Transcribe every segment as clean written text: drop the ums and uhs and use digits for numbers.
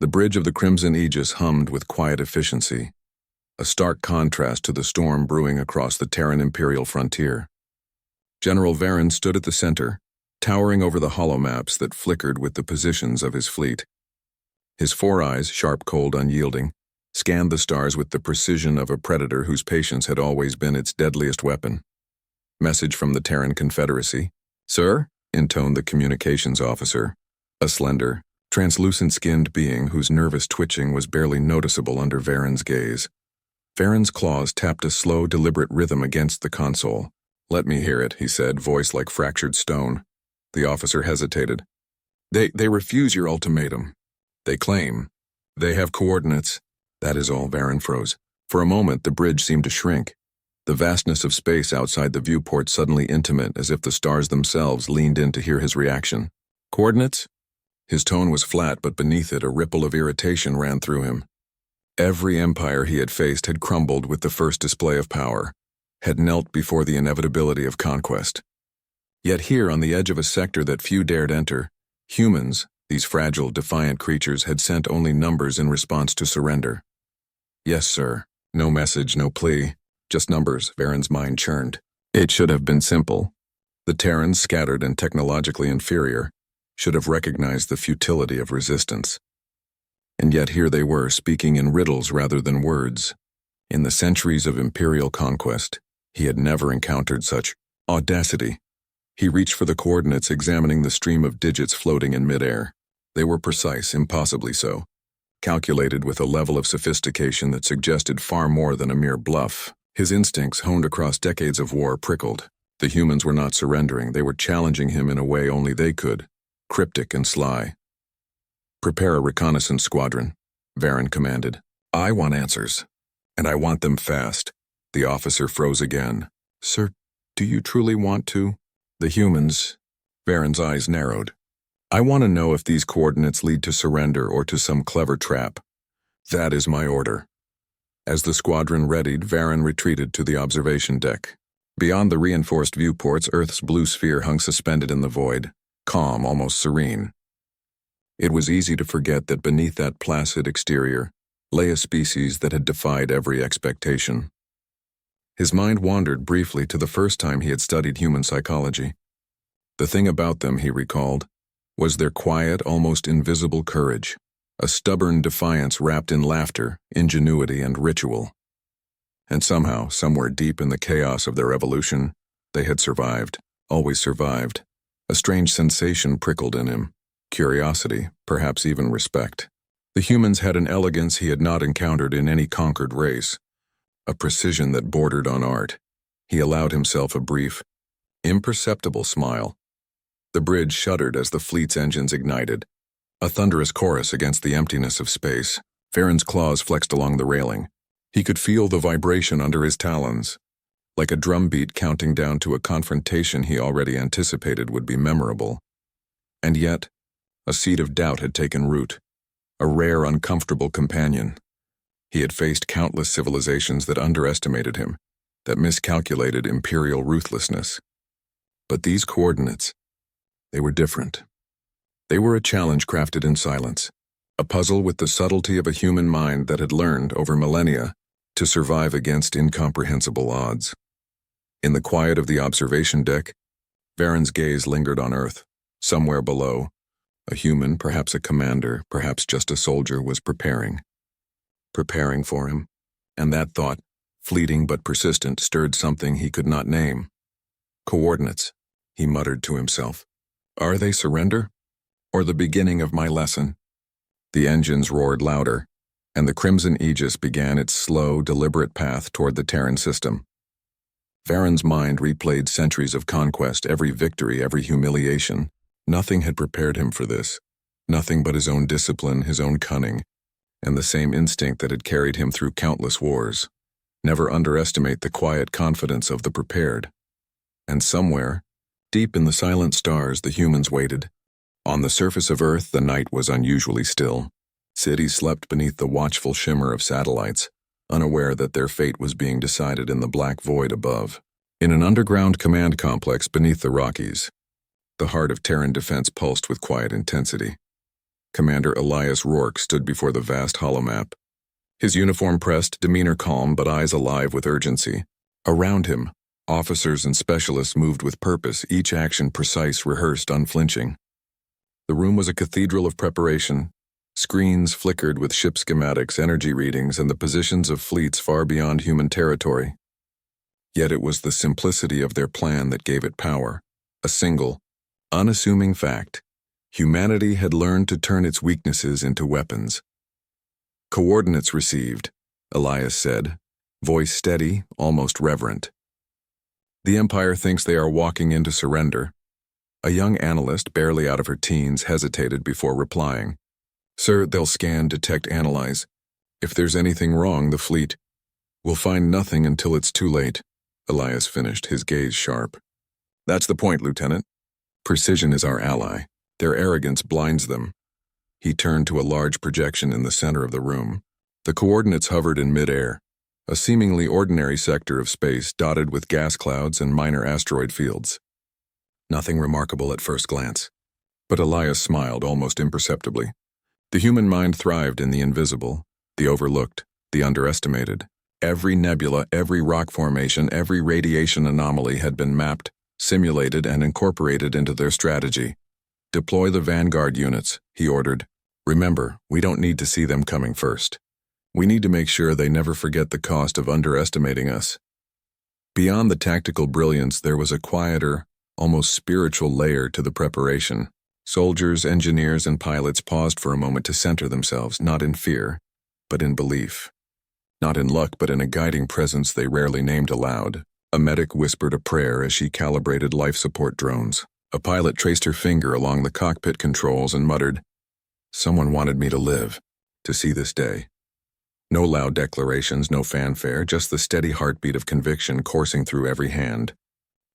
The bridge of the Crimson Aegis hummed with quiet efficiency, a stark contrast to the storm brewing across the Terran Imperial frontier. General Varron stood at the center, towering over the holomaps that flickered with the positions of his fleet. His four eyes, sharp, cold, unyielding, scanned the stars with the precision of a predator whose patience had always been its deadliest weapon. Message from the Terran Confederacy. "Sir?" intoned the communications officer, a slender, translucent-skinned being whose nervous twitching was barely noticeable under Varron's gaze. Varron's claws tapped a slow, deliberate rhythm against the console. "Let me hear it," he said, voice like fractured stone. The officer hesitated. They refuse your ultimatum. They claim. They have coordinates." That is all. Varron froze. For a moment, the bridge seemed to shrink. The vastness of space outside the viewport suddenly intimate, as if the stars themselves leaned in to hear his reaction. "Coordinates?" His tone was flat, but beneath it a ripple of irritation ran through him. Every empire he had faced had crumbled with the first display of power, had knelt before the inevitability of conquest. Yet here, on the edge of a sector that few dared enter, humans, these fragile, defiant creatures, had sent only numbers in response to surrender. "Yes, sir." No message, no plea. Just numbers. Varron's mind churned. It should have been simple. The Terrans, scattered and technologically inferior, should have recognized the futility of resistance. And yet here they were, speaking in riddles rather than words. In the centuries of imperial conquest, he had never encountered such audacity. He reached for the coordinates, examining the stream of digits floating in midair. They were precise, impossibly so, calculated with a level of sophistication that suggested far more than a mere bluff. His instincts, honed across decades of war, prickled. The humans were not surrendering. They were challenging him in a way only they could, cryptic and sly. "Prepare a reconnaissance squadron," Varron commanded. "I want answers, and I want them fast." The officer froze again. "Sir, do you truly want to?" "The humans," Varron's eyes narrowed. "I want to know if these coordinates lead to surrender or to some clever trap. That is my order." As the squadron readied, Varron retreated to the observation deck. Beyond the reinforced viewports, Earth's blue sphere hung suspended in the void, calm, almost serene. It was easy to forget that beneath that placid exterior lay a species that had defied every expectation. His mind wandered briefly to the first time he had studied human psychology. The thing about them, he recalled, was their quiet, almost invisible courage. A stubborn defiance wrapped in laughter, ingenuity, and ritual. And somehow, somewhere deep in the chaos of their evolution, they had survived, always survived. A strange sensation prickled in him. Curiosity, perhaps even respect. The humans had an elegance he had not encountered in any conquered race. A precision that bordered on art. He allowed himself a brief, imperceptible smile. The bridge shuddered as the fleet's engines ignited. A thunderous chorus against the emptiness of space. Varron's claws flexed along the railing. He could feel the vibration under his talons, like a drumbeat counting down to a confrontation he already anticipated would be memorable. And yet, a seed of doubt had taken root, a rare, uncomfortable companion. He had faced countless civilizations that underestimated him, that miscalculated imperial ruthlessness. But these coordinates, they were different. They were a challenge crafted in silence, a puzzle with the subtlety of a human mind that had learned, over millennia, to survive against incomprehensible odds. In the quiet of the observation deck, Varron's gaze lingered on Earth. Somewhere below, a human, perhaps a commander, perhaps just a soldier, was preparing for him. And that thought, fleeting but persistent, stirred something he could not name. "Coordinates," he muttered to himself. "Are they surrender? Or the beginning of my lesson?" The engines roared louder, and the Crimson Aegis began its slow, deliberate path toward the Terran system. Varron's mind replayed centuries of conquest, every victory, every humiliation. Nothing had prepared him for this. Nothing but his own discipline, his own cunning, and the same instinct that had carried him through countless wars. Never underestimate the quiet confidence of the prepared. And somewhere, deep in the silent stars, the humans waited. On the surface of Earth, the night was unusually still. Cities slept beneath the watchful shimmer of satellites, unaware that their fate was being decided in the black void above. In an underground command complex beneath the Rockies, the heart of Terran defense pulsed with quiet intensity. Commander Elias Rourke stood before the vast holomap. His uniform pressed, demeanor calm, but eyes alive with urgency. Around him, officers and specialists moved with purpose, each action precise, rehearsed, unflinching. The room was a cathedral of preparation. Screens flickered with ship schematics, energy readings, and the positions of fleets far beyond human territory. Yet it was the simplicity of their plan that gave it power. A single, unassuming fact: humanity had learned to turn its weaknesses into weapons. "Coordinates received," Elias said, voice steady, almost reverent. "The Empire thinks they are walking into surrender." A young analyst, barely out of her teens, hesitated before replying. "Sir, they'll scan, detect, analyze. If there's anything wrong, the fleet will find nothing until it's too late," Elias finished, his gaze sharp. "That's the point, Lieutenant. Precision is our ally. Their arrogance blinds them." He turned to a large projection in the center of the room. The coordinates hovered in midair, a seemingly ordinary sector of space dotted with gas clouds and minor asteroid fields. Nothing remarkable at first glance. But Elias smiled almost imperceptibly. The human mind thrived in the invisible, the overlooked, the underestimated. Every nebula, every rock formation, every radiation anomaly had been mapped, simulated, and incorporated into their strategy. "Deploy the vanguard units," he ordered. "Remember, we don't need to see them coming first. We need to make sure they never forget the cost of underestimating us." Beyond the tactical brilliance, there was a quieter, almost spiritual layer to the preparation. Soldiers, engineers, and pilots paused for a moment to center themselves, not in fear, but in belief. Not in luck, but in a guiding presence they rarely named aloud. A medic whispered a prayer as she calibrated life support drones. A pilot traced her finger along the cockpit controls and muttered, "Someone wanted me to live, to see this day." No loud declarations, no fanfare, just the steady heartbeat of conviction coursing through every hand.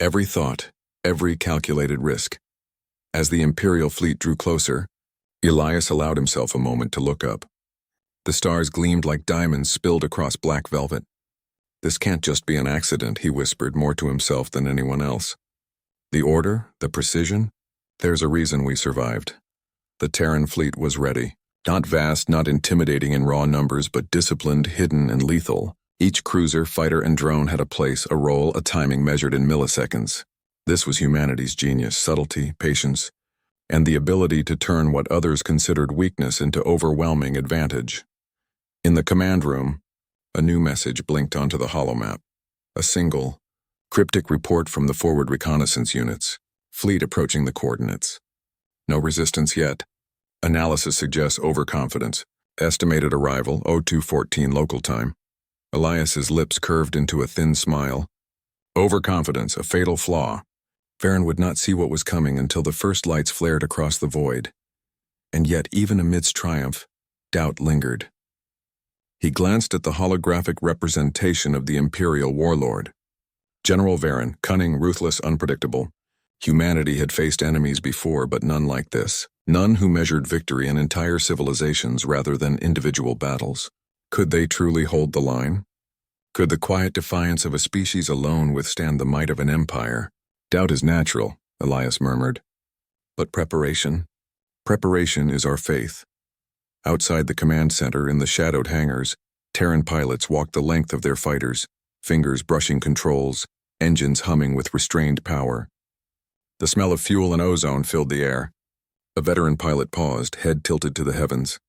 Every thought, every calculated risk. As the Imperial fleet drew closer, Elias allowed himself a moment to look up. The stars gleamed like diamonds spilled across black velvet. "This can't just be an accident," he whispered, more to himself than anyone else. "The order, the precision, there's a reason we survived." The Terran fleet was ready. Not vast, not intimidating in raw numbers, but disciplined, hidden, and lethal. Each cruiser, fighter, and drone had a place, a role, a timing measured in milliseconds. This was humanity's genius: subtlety, patience, and the ability to turn what others considered weakness into overwhelming advantage. In the command room, a new message blinked onto the holomap. A single, cryptic report from the forward reconnaissance units. Fleet approaching the coordinates. No resistance yet. Analysis suggests overconfidence. Estimated arrival 0214 local time. Elias's lips curved into a thin smile. Overconfidence, a fatal flaw. Varron would not see what was coming until the first lights flared across the void. And yet, even amidst triumph, doubt lingered. He glanced at the holographic representation of the Imperial warlord. General Varron, cunning, ruthless, unpredictable. Humanity had faced enemies before, but none like this. None who measured victory in entire civilizations rather than individual battles. Could they truly hold the line? Could the quiet defiance of a species alone withstand the might of an empire? "Doubt is natural," Elias murmured. "But preparation? Preparation is our faith." Outside the command center, in the shadowed hangars, Terran pilots walked the length of their fighters, fingers brushing controls, engines humming with restrained power. The smell of fuel and ozone filled the air. A veteran pilot paused, head tilted to the heavens.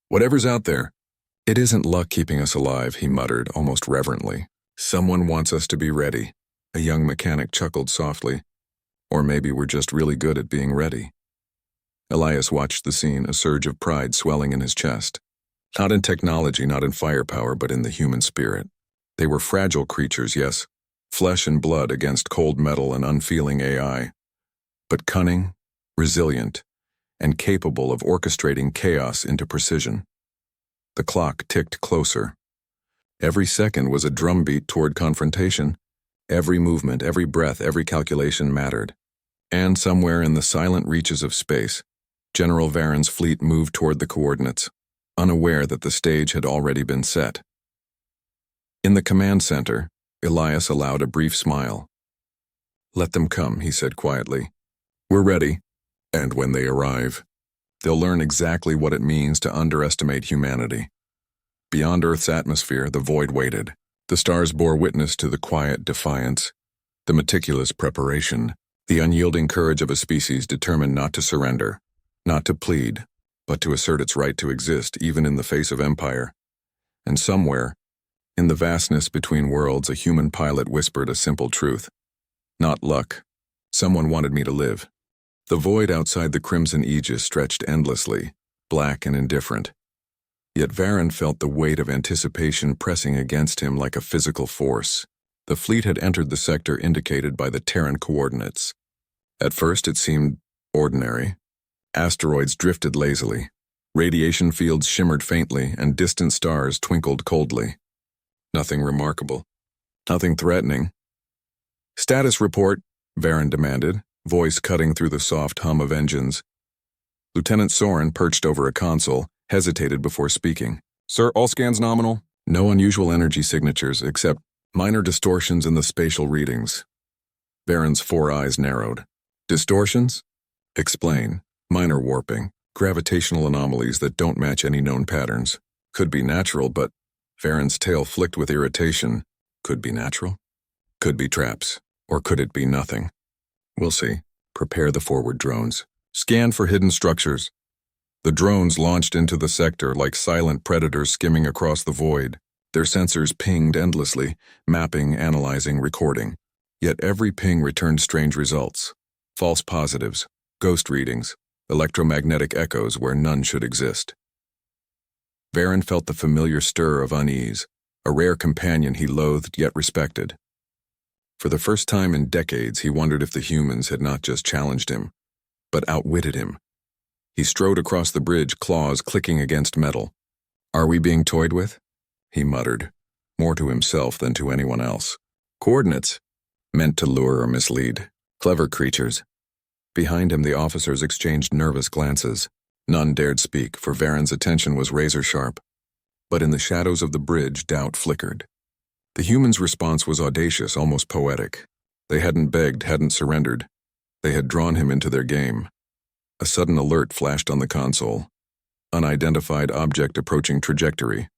"Whatever's out there, it isn't luck keeping us alive," he muttered, almost reverently. "Someone wants us to be ready." A young mechanic chuckled softly. "Or maybe we're just really good at being ready." Elias watched the scene, a surge of pride swelling in his chest. Not in technology, not in firepower, but in the human spirit. They were fragile creatures, yes, flesh and blood against cold metal and unfeeling AI. But cunning, resilient, and capable of orchestrating chaos into precision. The clock ticked closer. Every second was a drumbeat toward confrontation. Every movement, every breath, every calculation mattered. And somewhere in the silent reaches of space, General Varron's fleet moved toward the coordinates, unaware that the stage had already been set. In the command center, Elias allowed a brief smile. "Let them come," he said quietly. "We're ready, and when they arrive, They'll learn exactly what it means to underestimate humanity. Beyond Earth's atmosphere, the void waited. The stars bore witness to the quiet defiance, the meticulous preparation, the unyielding courage of a species determined not to surrender, not to plead, but to assert its right to exist even in the face of empire. And somewhere, in the vastness between worlds, a human pilot whispered a simple truth. Not luck. Someone wanted me to live. The void outside the crimson aegis stretched endlessly, black and indifferent. Yet Varron felt the weight of anticipation pressing against him like a physical force. The fleet had entered the sector indicated by the Terran coordinates. At first it seemed ordinary. Asteroids drifted lazily. Radiation fields shimmered faintly, and distant stars twinkled coldly. Nothing remarkable. Nothing threatening. "Status report," Varron demanded, voice cutting through the soft hum of engines. Lieutenant Soren, perched over a console, hesitated before speaking. "Sir, all scans nominal. No unusual energy signatures, except minor distortions in the spatial readings." Varron's 4 eyes narrowed. "Distortions?" "Explain. Minor warping. Gravitational anomalies that don't match any known patterns. Could be natural, but..." Varron's tail flicked with irritation. Could be natural? Could be traps. Or could it be nothing? "We'll see. Prepare the forward drones. Scan for hidden structures." The drones launched into the sector like silent predators skimming across the void. Their sensors pinged endlessly, mapping, analyzing, recording. Yet every ping returned strange results. False positives, ghost readings, electromagnetic echoes where none should exist. Varron felt the familiar stir of unease, a rare companion he loathed yet respected. For the first time in decades, he wondered if the humans had not just challenged him, but outwitted him. He strode across the bridge, claws clicking against metal. "Are we being toyed with?" he muttered, more to himself than to anyone else. "Coordinates. Meant to lure or mislead. Clever creatures." Behind him, the officers exchanged nervous glances. None dared speak, for Varron's attention was razor-sharp. But in the shadows of the bridge, doubt flickered. The humans' response was audacious, almost poetic. They hadn't begged, hadn't surrendered. They had drawn him into their game. A sudden alert flashed on the console. Unidentified object approaching trajectory.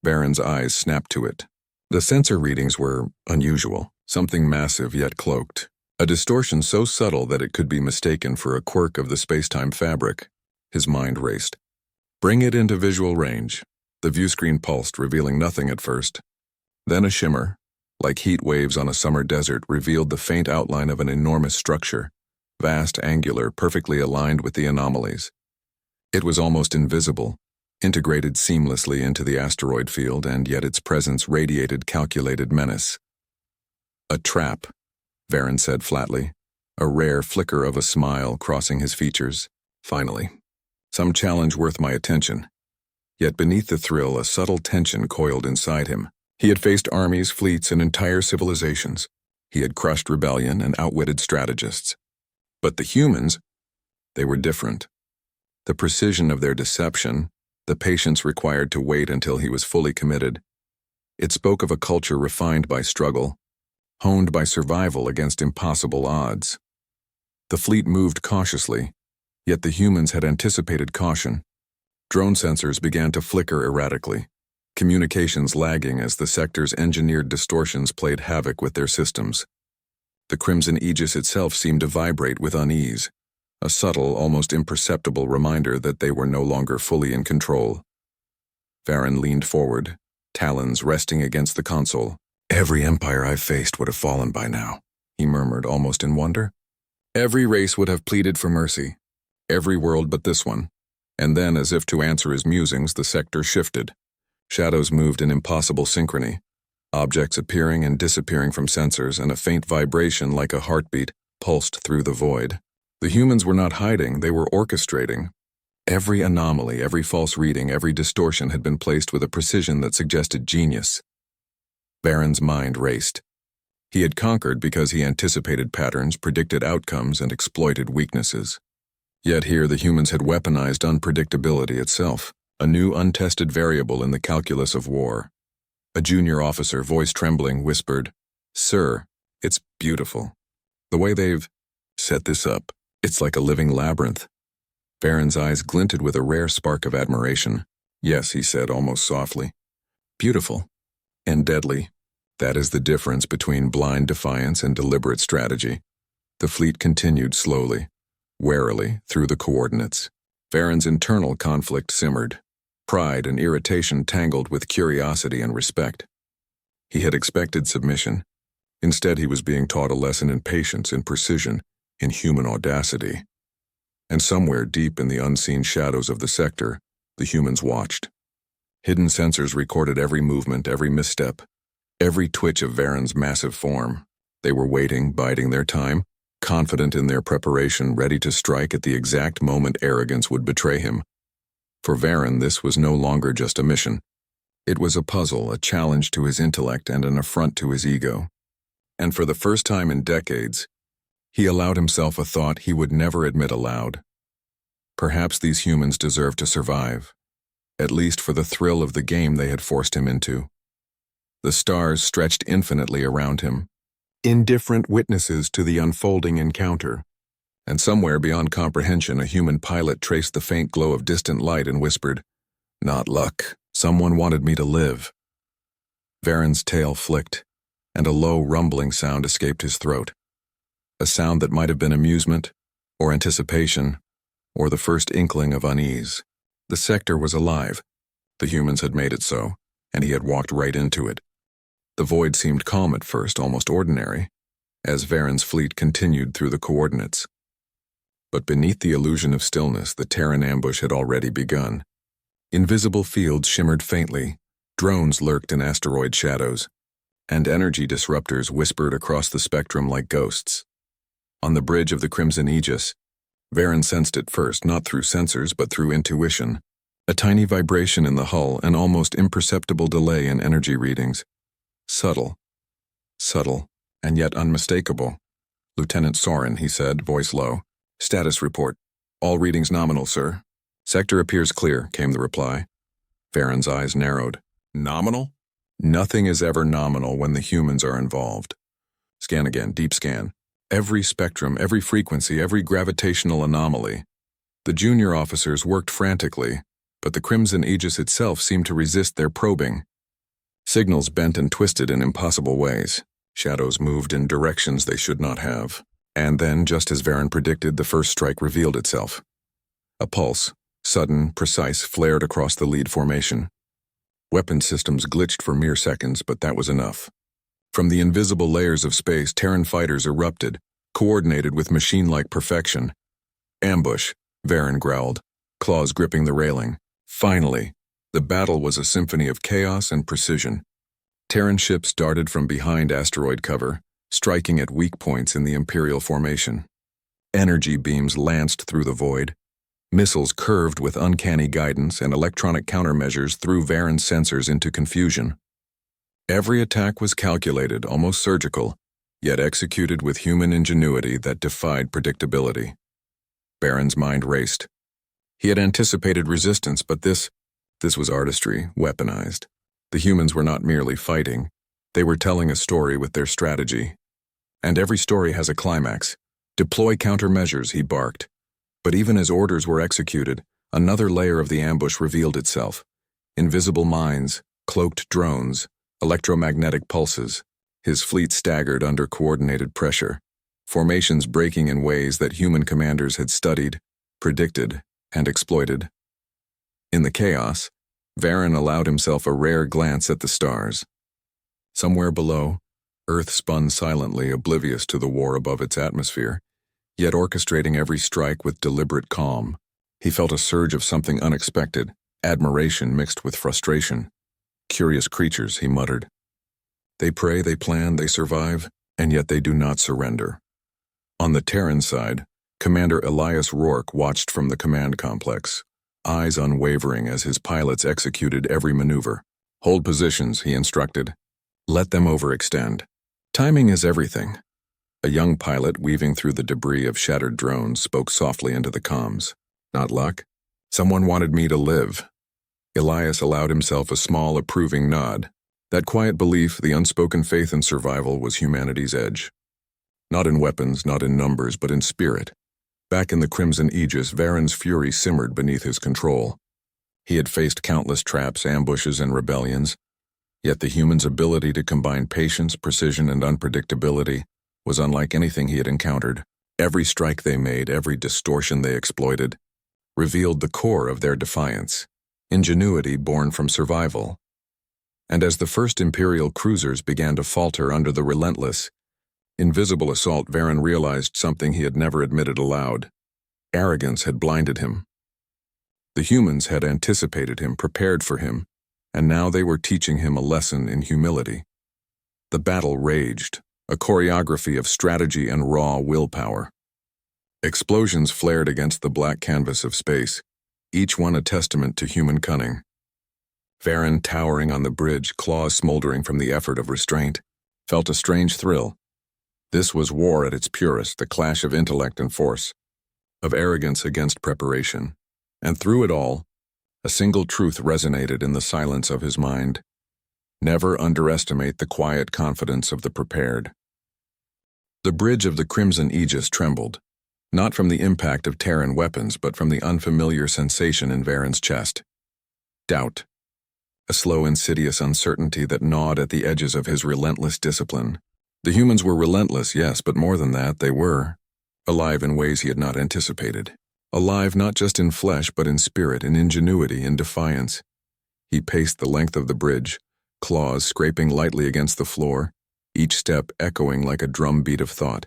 Varron's eyes snapped to it. The sensor readings were unusual, something massive yet cloaked. A distortion so subtle that it could be mistaken for a quirk of the space-time fabric. His mind raced. "Bring it into visual range." The viewscreen pulsed, revealing nothing at first. Then a shimmer, like heat waves on a summer desert, revealed the faint outline of an enormous structure. Vast, angular, perfectly aligned with the anomalies. It was almost invisible, integrated seamlessly into the asteroid field, and yet its presence radiated calculated menace. "A trap," Varron said flatly, a rare flicker of a smile crossing his features. Finally, some challenge worth my attention. Yet beneath the thrill, a subtle tension coiled inside him. He had faced armies, fleets, and entire civilizations. He had crushed rebellion and outwitted strategists. But the humans, they were different. The precision of their deception, the patience required to wait until he was fully committed. It spoke of a culture refined by struggle, honed by survival against impossible odds. The fleet moved cautiously, yet the humans had anticipated caution. Drone sensors began to flicker erratically, communications lagging as the sector's engineered distortions played havoc with their systems. The crimson aegis itself seemed to vibrate with unease, a subtle, almost imperceptible reminder that they were no longer fully in control. Varron leaned forward, talons resting against the console. "Every empire I've faced would have fallen by now," he murmured, almost in wonder. "Every race would have pleaded for mercy. Every world but this one." And then, as if to answer his musings, the sector shifted. Shadows moved in impossible synchrony, objects appearing and disappearing from sensors, and a faint vibration like a heartbeat pulsed through the void. The humans were not hiding, they were orchestrating. Every anomaly, every false reading, every distortion had been placed with a precision that suggested genius. Varron's mind raced. He had conquered because he anticipated patterns, predicted outcomes, and exploited weaknesses. Yet here the humans had weaponized unpredictability itself, a new untested variable in the calculus of war. A junior officer, voice trembling, whispered, "Sir, it's beautiful. The way they've set this up, it's like a living labyrinth." Varron's eyes glinted with a rare spark of admiration. "Yes," he said almost softly. "Beautiful. And deadly. That is the difference between blind defiance and deliberate strategy." The fleet continued slowly, warily, through the coordinates. Varron's internal conflict simmered. Pride and irritation tangled with curiosity and respect. He had expected submission. Instead, he was being taught a lesson in patience, in precision, in human audacity. And somewhere deep in the unseen shadows of the sector, the humans watched. Hidden sensors recorded every movement, every misstep, every twitch of Varron's massive form. They were waiting, biding their time, confident in their preparation, ready to strike at the exact moment arrogance would betray him. For Varron, this was no longer just a mission. It was a puzzle, a challenge to his intellect and an affront to his ego. And for the first time in decades, he allowed himself a thought he would never admit aloud. Perhaps these humans deserved to survive, at least for the thrill of the game they had forced him into. The stars stretched infinitely around him, indifferent witnesses to the unfolding encounter. And somewhere beyond comprehension, a human pilot traced the faint glow of distant light and whispered, "Not luck. Someone wanted me to live." Varron's tail flicked, and a low rumbling sound escaped his throat. A sound that might have been amusement, or anticipation, or the first inkling of unease. The sector was alive. The humans had made it so, and he had walked right into it. The void seemed calm at first, almost ordinary, as Varron's fleet continued through the coordinates. But beneath the illusion of stillness, the Terran ambush had already begun. Invisible fields shimmered faintly, drones lurked in asteroid shadows, and energy disruptors whispered across the spectrum like ghosts. On the bridge of the Crimson Aegis, Varron sensed it first, not through sensors but through intuition. A tiny vibration in the hull, an almost imperceptible delay in energy readings. Subtle, and yet unmistakable. "Lieutenant Soren," he said, voice low. "Status report. All readings nominal, sir." "Sector appears clear," came the reply. Varron's eyes narrowed. "Nominal?" "Nothing is ever nominal when the humans are involved." Scan again, deep scan. Every spectrum, every frequency, every gravitational anomaly. The junior officers worked frantically, but the Crimson Aegis itself seemed to resist their probing. Signals bent and twisted in impossible ways. Shadows moved in directions they should not have. And then, just as Varron predicted, the first strike revealed itself. A pulse, sudden, precise, flared across the lead formation. Weapon systems glitched for mere seconds, but that was enough. From the invisible layers of space, Terran fighters erupted, coordinated with machine-like perfection. "Ambush," Varron growled, claws gripping the railing. Finally, the battle was a symphony of chaos and precision. Terran ships darted from behind asteroid cover, striking at weak points in the Imperial formation. Energy beams lanced through the void. Missiles curved with uncanny guidance, and electronic countermeasures threw Varron's sensors into confusion. Every attack was calculated, almost surgical, yet executed with human ingenuity that defied predictability. Varron's mind raced. He had anticipated resistance, but this was artistry, weaponized. The humans were not merely fighting. They were telling a story with their strategy. And every story has a climax. "Deploy countermeasures," he barked. But even as orders were executed, another layer of the ambush revealed itself. Invisible mines, cloaked drones, electromagnetic pulses. His fleet staggered under coordinated pressure, formations breaking in ways that human commanders had studied, predicted, and exploited. In the chaos, Varron allowed himself a rare glance at the stars. Somewhere below, Earth spun silently, oblivious to the war above its atmosphere, yet orchestrating every strike with deliberate calm. He felt a surge of something unexpected, admiration mixed with frustration. "Curious creatures," he muttered. "They pray, they plan, they survive, and yet they do not surrender." On the Terran side, Commander Elias Rourke watched from the command complex, eyes unwavering as his pilots executed every maneuver. "Hold positions," he instructed. "Let them overextend. Timing is everything." A young pilot weaving through the debris of shattered drones spoke softly into the comms. "Not luck? Someone wanted me to live." Elias allowed himself a small, approving nod. That quiet belief, the unspoken faith in survival, was humanity's edge. Not in weapons, not in numbers, but in spirit. Back in the Crimson Aegis, Varron's fury simmered beneath his control. He had faced countless traps, ambushes, and rebellions, yet the human's ability to combine patience, precision, and unpredictability was unlike anything he had encountered. Every strike they made, every distortion they exploited, revealed the core of their defiance, ingenuity born from survival. And as the first Imperial cruisers began to falter under the relentless, invisible assault, Varron realized something he had never admitted aloud. Arrogance had blinded him. The humans had anticipated him, prepared for him, and now they were teaching him a lesson in humility. The battle raged, a choreography of strategy and raw willpower. Explosions flared against the black canvas of space, each one a testament to human cunning. Varron, towering on the bridge, claws smoldering from the effort of restraint, felt a strange thrill. This was war at its purest, the clash of intellect and force, of arrogance against preparation. And through it all, a single truth resonated in the silence of his mind. Never underestimate the quiet confidence of the prepared. The bridge of the Crimson Aegis trembled, not from the impact of Terran weapons, but from the unfamiliar sensation in Varron's chest. Doubt. A slow, insidious uncertainty that gnawed at the edges of his relentless discipline. The humans were relentless, yes, but more than that, they were alive in ways he had not anticipated. Alive not just in flesh, but in spirit, in ingenuity, in defiance. He paced the length of the bridge, claws scraping lightly against the floor, each step echoing like a drumbeat of thought.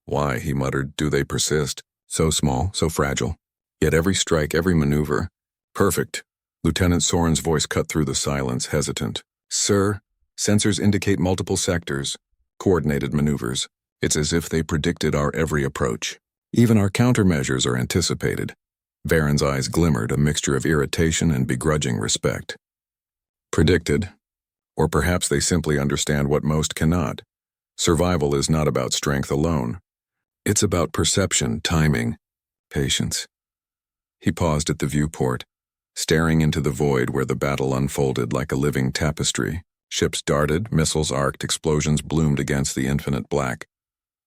Why, he muttered, do they persist? So small, so fragile. Yet every strike, every maneuver. Perfect. Lieutenant Soren's voice cut through the silence, hesitant. Sir, sensors indicate multiple sectors, coordinated maneuvers. It's as if they predicted our every approach. Even our countermeasures are anticipated. Varron's eyes glimmered, a mixture of irritation and begrudging respect. Predicted? Or perhaps they simply understand what most cannot. Survival is not about strength alone. It's about perception, timing, patience. He paused at the viewport, staring into the void where the battle unfolded like a living tapestry. Ships darted, missiles arced, explosions bloomed against the infinite black.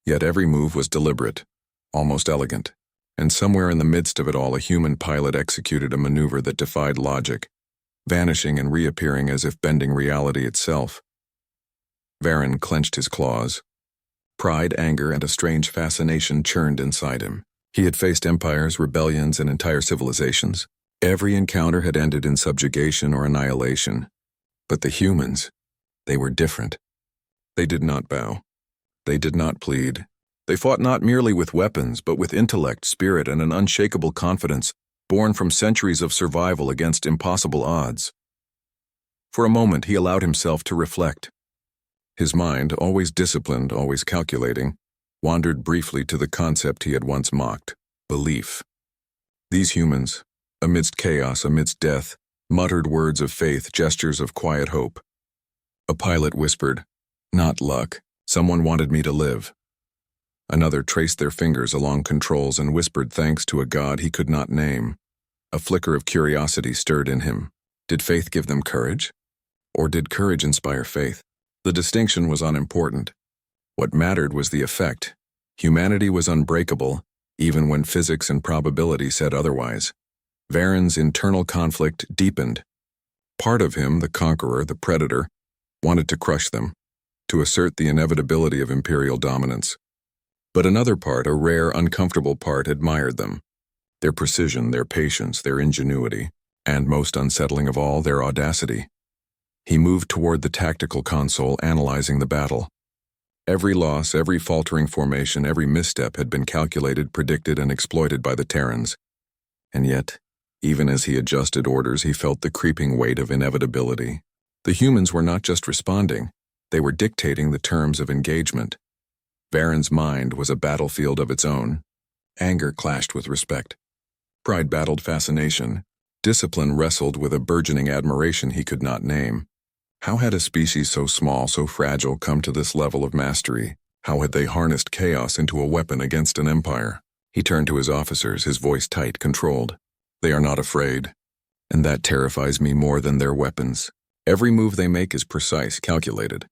Yet every move was deliberate, almost elegant, and somewhere in the midst of it all a human pilot executed a maneuver that defied logic, vanishing and reappearing as if bending reality itself. Varron clenched his claws. Pride, anger, and a strange fascination churned inside him. He had faced empires, rebellions, and entire civilizations. Every encounter had ended in subjugation or annihilation. But the humans, they were different. They did not bow. They did not plead. They fought not merely with weapons, but with intellect, spirit, and an unshakable confidence born from centuries of survival against impossible odds. For a moment, he allowed himself to reflect. His mind, always disciplined, always calculating, wandered briefly to the concept he had once mocked: belief. These humans, amidst chaos, amidst death, muttered words of faith, gestures of quiet hope. A pilot whispered, "Not luck. Someone wanted me to live." Another traced their fingers along controls and whispered thanks to a god he could not name. A flicker of curiosity stirred in him. Did faith give them courage? Or did courage inspire faith? The distinction was unimportant. What mattered was the effect. Humanity was unbreakable, even when physics and probability said otherwise. Varron's internal conflict deepened. Part of him, the conqueror, the predator, wanted to crush them, to assert the inevitability of imperial dominance. But another part, a rare, uncomfortable part, admired them. Their precision, their patience, their ingenuity, and most unsettling of all, their audacity. He moved toward the tactical console, analyzing the battle. Every loss, every faltering formation, every misstep had been calculated, predicted, and exploited by the Terrans. And yet, even as he adjusted orders, he felt the creeping weight of inevitability. The humans were not just responding, they were dictating the terms of engagement. Varron's mind was a battlefield of its own. Anger clashed with respect. Pride battled fascination. Discipline wrestled with a burgeoning admiration he could not name. How had a species so small, so fragile, come to this level of mastery? How had they harnessed chaos into a weapon against an empire? He turned to his officers, his voice tight, controlled. They are not afraid, and that terrifies me more than their weapons. Every move they make is precise, calculated.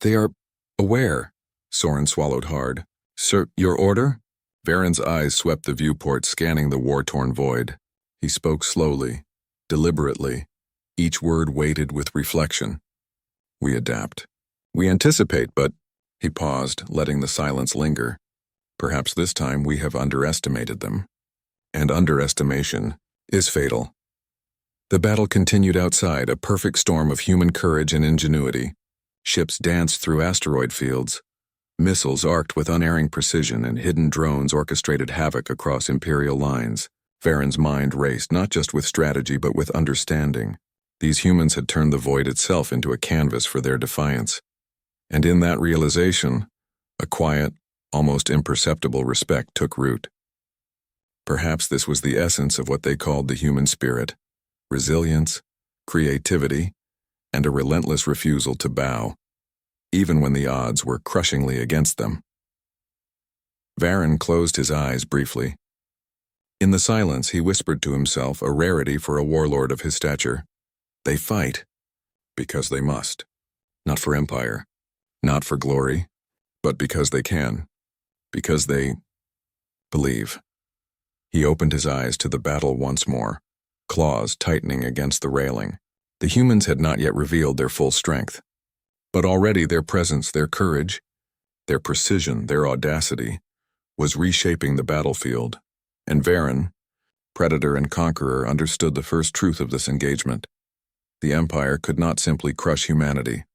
They are aware. Soren swallowed hard. Sir, your order? Varron's eyes swept the viewport, scanning the war-torn void. He spoke slowly, deliberately, each word weighted with reflection. We adapt. We anticipate, but... He paused, letting the silence linger. Perhaps this time we have underestimated them. And underestimation is fatal. The battle continued outside, a perfect storm of human courage and ingenuity. Ships danced through asteroid fields. Missiles arced with unerring precision, and hidden drones orchestrated havoc across Imperial lines. Varron's mind raced, not just with strategy but with understanding. These humans had turned the void itself into a canvas for their defiance. And in that realization, a quiet, almost imperceptible respect took root. Perhaps this was the essence of what they called the human spirit: resilience, creativity, and a relentless refusal to bow, even when the odds were crushingly against them. Varron closed his eyes briefly. In the silence, he whispered to himself, a rarity for a warlord of his stature. They fight because they must. Not for empire, not for glory, but because they can. Because they believe. He opened his eyes to the battle once more, claws tightening against the railing. The humans had not yet revealed their full strength, but already their presence, their courage, their precision, their audacity, was reshaping the battlefield. And Varron, predator and conqueror, understood the first truth of this engagement. The Empire could not simply crush humanity.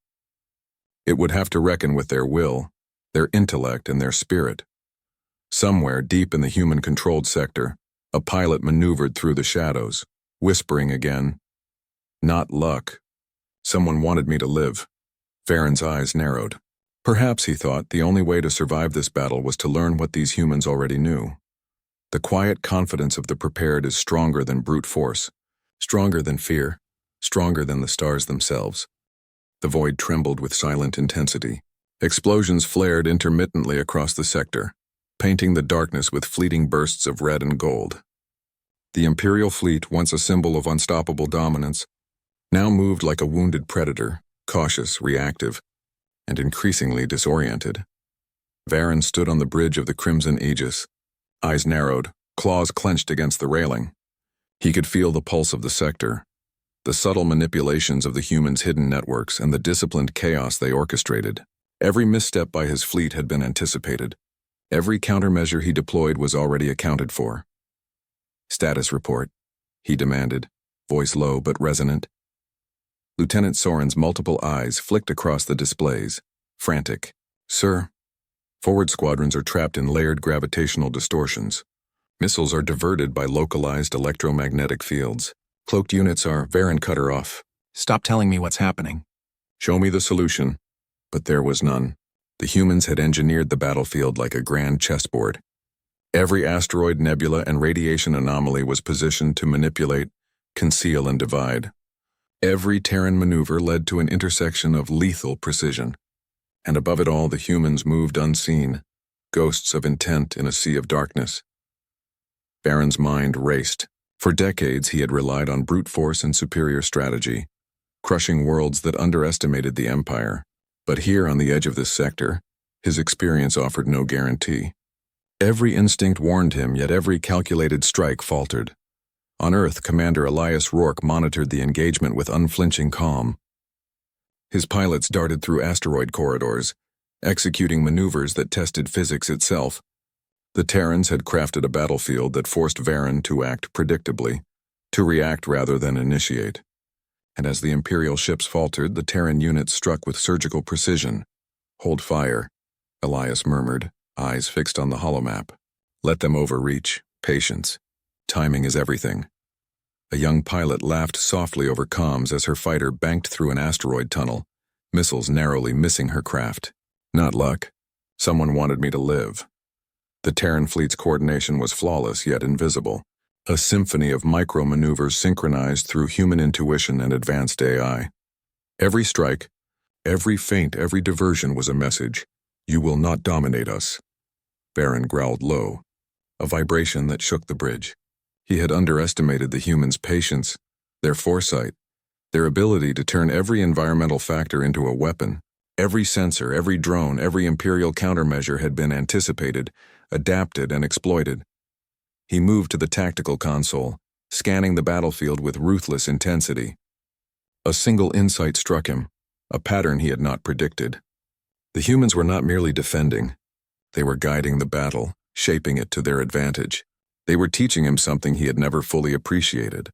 It would have to reckon with their will, their intellect, and their spirit. Somewhere deep in the human-controlled sector, a pilot maneuvered through the shadows, whispering again, "Not luck. Someone wanted me to live." Varron's eyes narrowed. Perhaps, he thought, the only way to survive this battle was to learn what these humans already knew. The quiet confidence of the prepared is stronger than brute force, stronger than fear, stronger than the stars themselves. The void trembled with silent intensity. Explosions flared intermittently across the sector, painting the darkness with fleeting bursts of red and gold. The Imperial fleet, once a symbol of unstoppable dominance, now moved like a wounded predator, cautious, reactive, and increasingly disoriented. Varron stood on the bridge of the Crimson Aegis, eyes narrowed, claws clenched against the railing. He could feel the pulse of the sector, the subtle manipulations of the humans' hidden networks, and the disciplined chaos they orchestrated. Every misstep by his fleet had been anticipated. Every countermeasure he deployed was already accounted for. "Status report," he demanded, voice low but resonant. Lieutenant Soren's multiple eyes flicked across the displays, frantic. "Sir, forward squadrons are trapped in layered gravitational distortions. Missiles are diverted by localized electromagnetic fields. Cloaked units are..." Varron cut her off. "Stop telling me what's happening. Show me the solution." But there was none. The humans had engineered the battlefield like a grand chessboard. Every asteroid, nebula, and radiation anomaly was positioned to manipulate, conceal, and divide. Every Terran maneuver led to an intersection of lethal precision. And above it all, the humans moved unseen, ghosts of intent in a sea of darkness. Varron's mind raced. For decades, he had relied on brute force and superior strategy, crushing worlds that underestimated the Empire. But here, on the edge of this sector, his experience offered no guarantee. Every instinct warned him, yet every calculated strike faltered. On Earth, Commander Elias Rourke monitored the engagement with unflinching calm. His pilots darted through asteroid corridors, executing maneuvers that tested physics itself. The Terrans had crafted a battlefield that forced Varron to act predictably, to react rather than initiate. And as the Imperial ships faltered, the Terran units struck with surgical precision. "Hold fire," Elias murmured, eyes fixed on the holomap. "Let them overreach. Patience. Timing is everything." A young pilot laughed softly over comms as her fighter banked through an asteroid tunnel, missiles narrowly missing her craft. "Not luck. Someone wanted me to live." The Terran fleet's coordination was flawless yet invisible, a symphony of micro-maneuvers synchronized through human intuition and advanced AI. Every strike, every feint, every diversion was a message. "You will not dominate us." Varron growled low, a vibration that shook the bridge. He had underestimated the humans' patience, their foresight, their ability to turn every environmental factor into a weapon. Every sensor, every drone, every Imperial countermeasure had been anticipated, adapted, and exploited. He moved to the tactical console, scanning the battlefield with ruthless intensity. A single insight struck him, a pattern he had not predicted. The humans were not merely defending. They were guiding the battle, shaping it to their advantage. They were teaching him something he had never fully appreciated: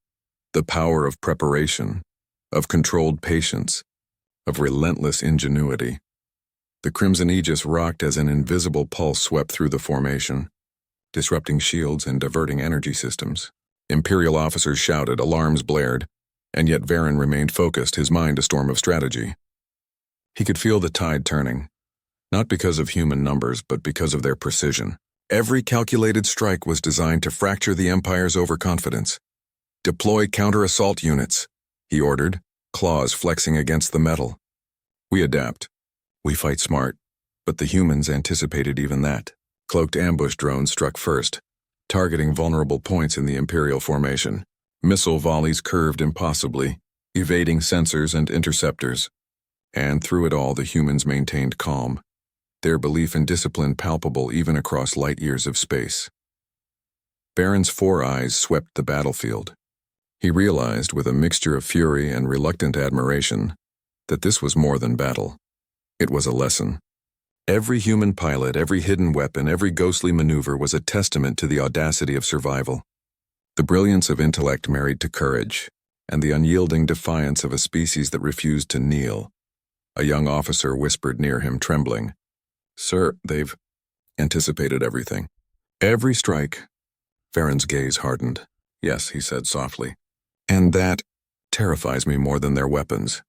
the power of preparation, of controlled patience, of relentless ingenuity. The Crimson Aegis rocked as an invisible pulse swept through the formation, disrupting shields and diverting energy systems. Imperial officers shouted, alarms blared, and yet Varron remained focused, his mind a storm of strategy. He could feel the tide turning, not because of human numbers, but because of their precision. Every calculated strike was designed to fracture the Empire's overconfidence. "Deploy counter-assault units," he ordered, claws flexing against the metal. "We adapt. We fight smart." But the humans anticipated even that. Cloaked ambush drones struck first, targeting vulnerable points in the Imperial formation. Missile volleys curved impossibly, evading sensors and interceptors. And through it all, the humans maintained calm, their belief and discipline palpable even across light years of space. Varron's four eyes swept the battlefield. He realized, with a mixture of fury and reluctant admiration, that this was more than battle. It was a lesson. Every human pilot, every hidden weapon, every ghostly maneuver was a testament to the audacity of survival. The brilliance of intellect married to courage, and the unyielding defiance of a species that refused to kneel. A young officer whispered near him, trembling, "Sir, they've anticipated everything." "Every strike." Varron's gaze hardened. "Yes," he said softly. "And that terrifies me more than their weapons."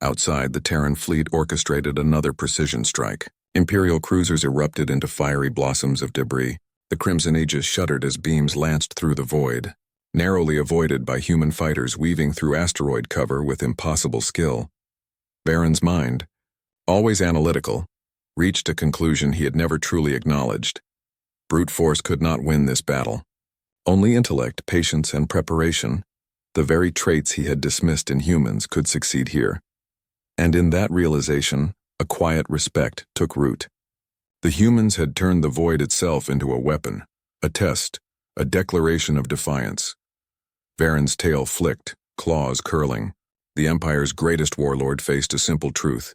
Outside, the Terran fleet orchestrated another precision strike. Imperial cruisers erupted into fiery blossoms of debris. The Crimson Aegis shuddered as beams lanced through the void, narrowly avoided by human fighters weaving through asteroid cover with impossible skill. Varron's mind, always analytical, reached a conclusion he had never truly acknowledged. Brute force could not win this battle. Only intellect, patience, and preparation, the very traits he had dismissed in humans, could succeed here. And in that realization, a quiet respect took root. The humans had turned the void itself into a weapon, a test, a declaration of defiance. Varron's tail flicked, claws curling. The Empire's greatest warlord faced a simple truth.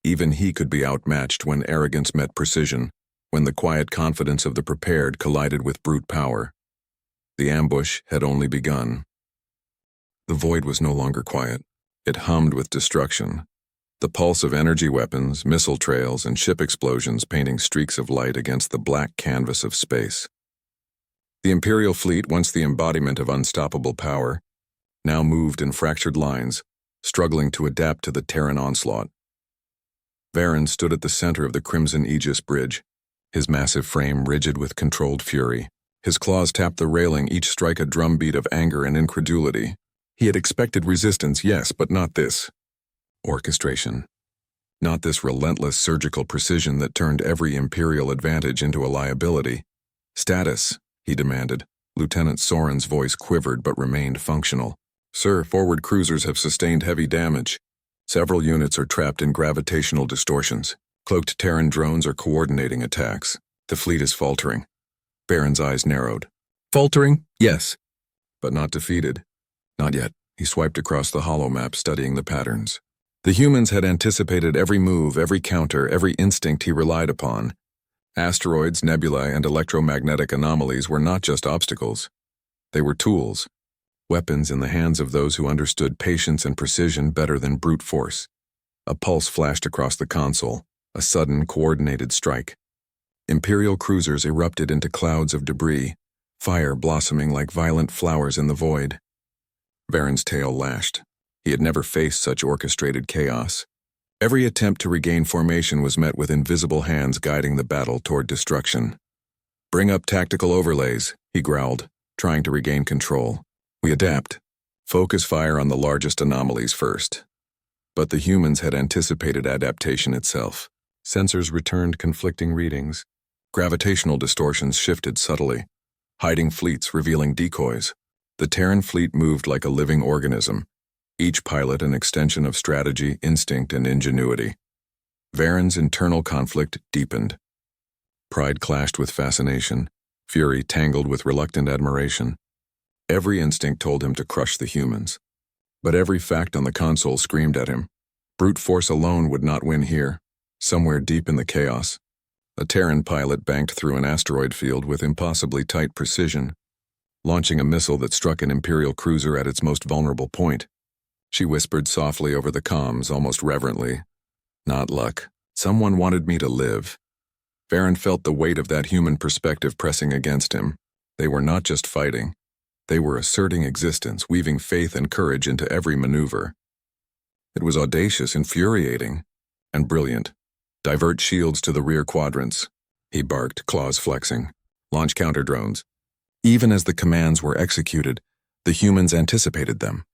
Even he could be outmatched when arrogance met precision, when the quiet confidence of the prepared collided with brute power. The ambush had only begun. The void was no longer quiet. It hummed with destruction. The pulse of energy weapons, missile trails, and ship explosions painting streaks of light against the black canvas of space. The Imperial fleet, once the embodiment of unstoppable power, now moved in fractured lines, struggling to adapt to the Terran onslaught. Varron stood at the center of the Crimson Aegis bridge, his massive frame rigid with controlled fury. His claws tapped the railing, each strike a drumbeat of anger and incredulity. He had expected resistance, yes, but not this. Orchestration. Not this relentless surgical precision that turned every Imperial advantage into a liability. "Status," he demanded. Lieutenant Soren's voice quivered but remained functional. "Sir, forward cruisers have sustained heavy damage. Several units are trapped in gravitational distortions. Cloaked Terran drones are coordinating attacks. The fleet is faltering." Varron's eyes narrowed. "Faltering? Yes. But not defeated. Not yet." He swiped across the holomap, studying the patterns. The humans had anticipated every move, every counter, every instinct he relied upon. Asteroids, nebulae, and electromagnetic anomalies were not just obstacles. They were tools, weapons in the hands of those who understood patience and precision better than brute force. A pulse flashed across the console, a sudden, coordinated strike. Imperial cruisers erupted into clouds of debris, fire blossoming like violent flowers in the void. Varron's tail lashed. He had never faced such orchestrated chaos. Every attempt to regain formation was met with invisible hands guiding the battle toward destruction. "Bring up tactical overlays," he growled, trying to regain control. "We adapt. Focus fire on the largest anomalies first." But the humans had anticipated adaptation itself. Sensors returned conflicting readings. Gravitational distortions shifted subtly, hiding fleets, revealing decoys. The Terran fleet moved like a living organism, each pilot an extension of strategy, instinct, and ingenuity. Varron's internal conflict deepened. Pride clashed with fascination, fury tangled with reluctant admiration. Every instinct told him to crush the humans. But every fact on the console screamed at him. Brute force alone would not win here. Somewhere deep in the chaos, a Terran pilot banked through an asteroid field with impossibly tight precision, launching a missile that struck an Imperial cruiser at its most vulnerable point. She whispered softly over the comms, almost reverently, "Not luck. Someone wanted me to live." Varron felt the weight of that human perspective pressing against him. They were not just fighting. They were asserting existence, weaving faith and courage into every maneuver. It was audacious, infuriating, and brilliant. "Divert shields to the rear quadrants," he barked, claws flexing. "Launch counter-drones." Even as the commands were executed, the humans anticipated them.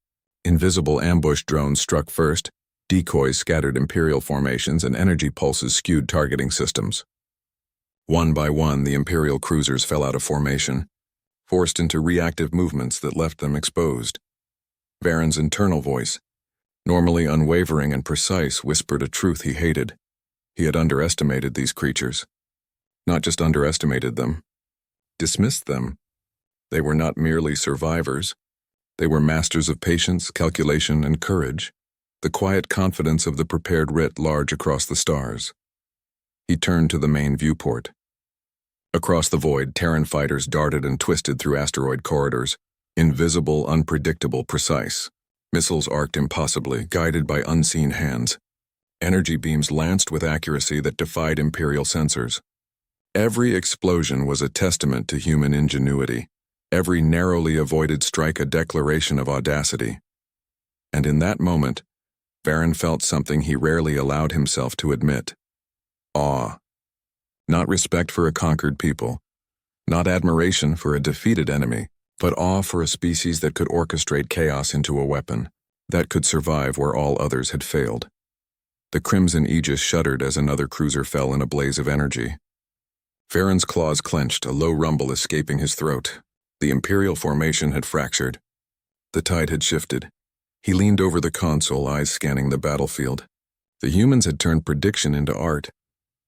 Invisible ambush drones struck first, decoys scattered Imperial formations, and energy pulses skewed targeting systems. One by one, the Imperial cruisers fell out of formation, forced into reactive movements that left them exposed. Varron's internal voice, normally unwavering and precise, whispered a truth he hated. He had underestimated these creatures. Not just underestimated them, dismissed them. They were not merely survivors. They were masters of patience, calculation, and courage, the quiet confidence of the prepared writ large across the stars. He turned to the main viewport. Across the void, Terran fighters darted and twisted through asteroid corridors, invisible, unpredictable, precise. Missiles arced impossibly, guided by unseen hands. Energy beams lanced with accuracy that defied Imperial sensors. Every explosion was a testament to human ingenuity, every narrowly avoided strike a declaration of audacity. And in that moment, Varron felt something he rarely allowed himself to admit. Awe. Not respect for a conquered people, not admiration for a defeated enemy, but awe for a species that could orchestrate chaos into a weapon, that could survive where all others had failed. The Crimson Aegis shuddered as another cruiser fell in a blaze of energy. Varron's claws clenched, a low rumble escaping his throat. The Imperial formation had fractured. The tide had shifted. He leaned over the console, eyes scanning the battlefield. The humans had turned prediction into art,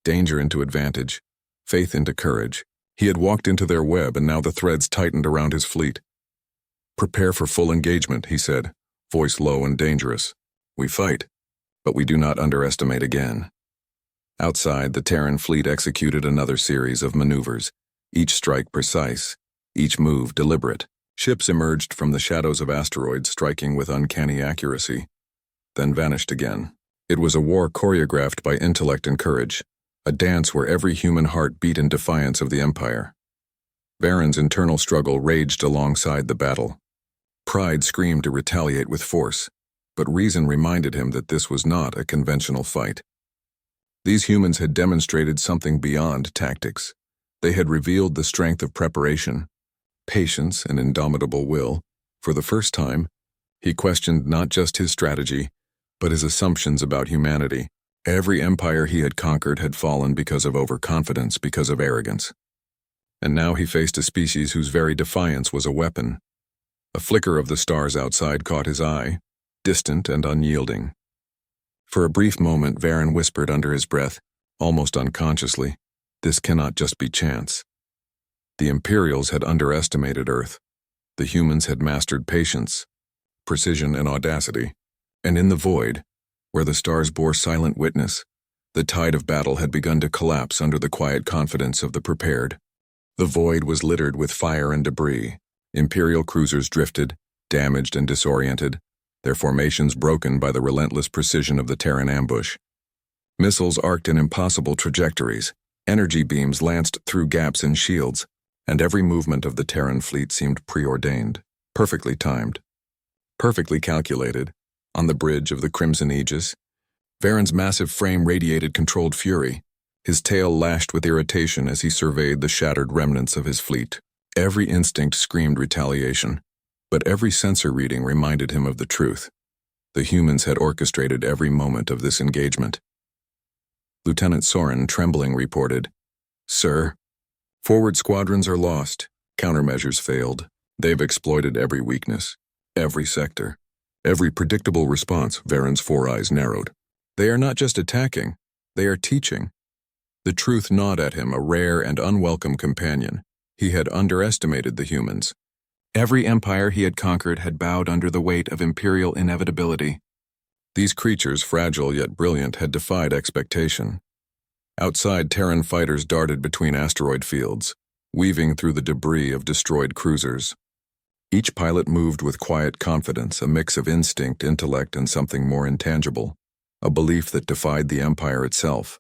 danger into advantage, faith into courage. He had walked into their web, and now the threads tightened around his fleet. "Prepare for full engagement," he said, voice low and dangerous. "We fight, but we do not underestimate again." Outside, the Terran fleet executed another series of maneuvers, each strike precise, each move deliberate. Ships emerged from the shadows of asteroids, striking with uncanny accuracy, then vanished again. It was a war choreographed by intellect and courage, a dance where every human heart beat in defiance of the Empire. Varron's internal struggle raged alongside the battle. Pride screamed to retaliate with force, but reason reminded him that this was not a conventional fight. These humans had demonstrated something beyond tactics. They had revealed the strength of preparation, patience, and indomitable will. For the first time, he questioned not just his strategy, but his assumptions about humanity. Every empire he had conquered had fallen because of overconfidence, because of arrogance. And now he faced a species whose very defiance was a weapon. A flicker of the stars outside caught his eye, distant and unyielding. For a brief moment, Varron whispered under his breath, almost unconsciously, "This cannot just be chance." The Imperials had underestimated Earth. The humans had mastered patience, precision, and audacity. And in the void, where the stars bore silent witness, the tide of battle had begun to collapse under the quiet confidence of the prepared. The void was littered with fire and debris. Imperial cruisers drifted, damaged and disoriented, their formations broken by the relentless precision of the Terran ambush. Missiles arced in impossible trajectories, energy beams lanced through gaps in shields, and every movement of the Terran fleet seemed preordained, perfectly timed, perfectly calculated. On the bridge of the Crimson Aegis, Varron's massive frame radiated controlled fury. His tail lashed with irritation as he surveyed the shattered remnants of his fleet. Every instinct screamed retaliation, but every sensor reading reminded him of the truth. The humans had orchestrated every moment of this engagement. Lieutenant Soren, trembling, reported, "Sir, forward squadrons are lost. Countermeasures failed. They've exploited every weakness, every sector. Every predictable response." Varron's four eyes narrowed. "They are not just attacking, they are teaching. The truth gnawed at him, a rare and unwelcome companion. He had underestimated the humans. Every empire he had conquered had bowed under the weight of imperial inevitability. These creatures, fragile yet brilliant, had defied expectation. Outside, Terran fighters darted between asteroid fields, weaving through the debris of destroyed cruisers. Each pilot moved with quiet confidence, a mix of instinct, intellect, and something more intangible, a belief that defied the Empire itself.